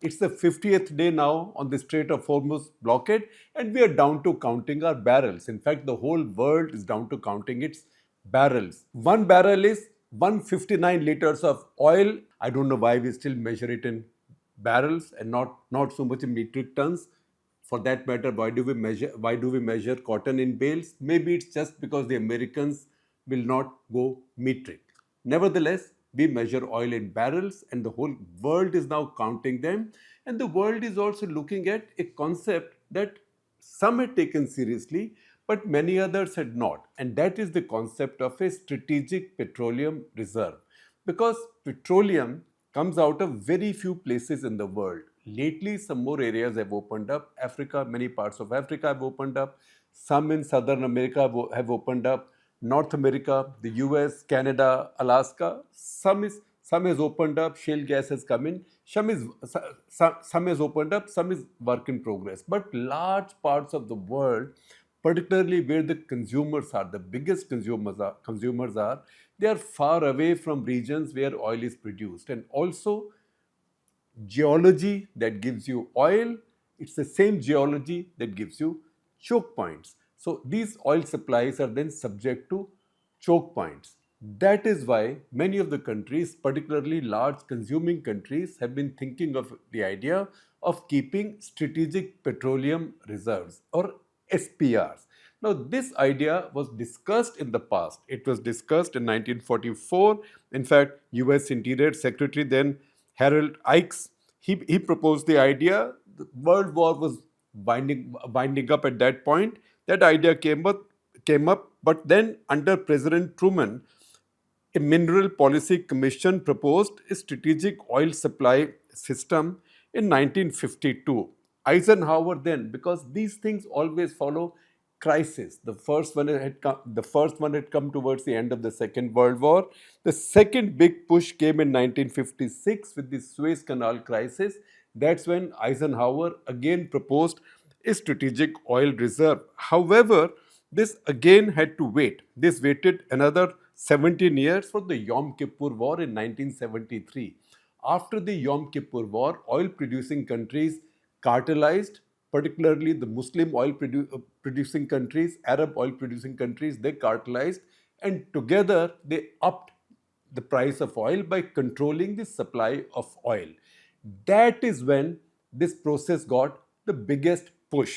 It's the 50th day now on the Strait of Hormuz blockade, and we are down to counting our barrels. In fact, the whole world is down to counting its barrels. One barrel is 159 liters of oil. I don't know why we still measure it in barrels and not so much in metric tons. For that matter, why do we measure cotton in bales? Maybe it's just because the Americans will not go metric. Nevertheless, we measure oil in barrels, and the whole world is now counting them. And the world is also looking at a concept that some had taken seriously, but many others had not. And that is the concept of a strategic petroleum reserve. Because petroleum comes out of very few places in the world. Lately, some more areas have opened up. Africa, many parts of Africa have opened up. Some in Southern America have opened up. North America, the US, Canada, Alaska, some has opened up, shale gas has come in, some has opened up, some is work in progress. But large parts of the world, particularly where the consumers are, the biggest consumers are, they are far away from regions where oil is produced. And also geology that gives you oil, it's the same geology that gives you choke points. So these oil supplies are then subject to choke points. That is why many of the countries, particularly large consuming countries, have been thinking of the idea of keeping strategic petroleum reserves or SPRs. Now, this idea was discussed in the past. It was discussed in 1944. In fact, US Interior Secretary then Harold Ikes, he proposed the idea. The World War was winding up at that point. That idea came up, but then under President Truman, a Mineral Policy Commission proposed a strategic oil supply system in 1952. Eisenhower then, because these things always follow crisis. The first one had come towards the end of the Second World War. The second big push came in 1956 with the Suez Canal crisis. That's when Eisenhower again proposed a strategic oil reserve. However, this again had to wait. This waited another 17 years for the Yom Kippur War in 1973. After the Yom Kippur War, oil producing countries cartelized, particularly the Muslim producing countries, Arab oil producing countries, they cartelized, and together they upped the price of oil by controlling the supply of oil. That is when this process got the biggest push.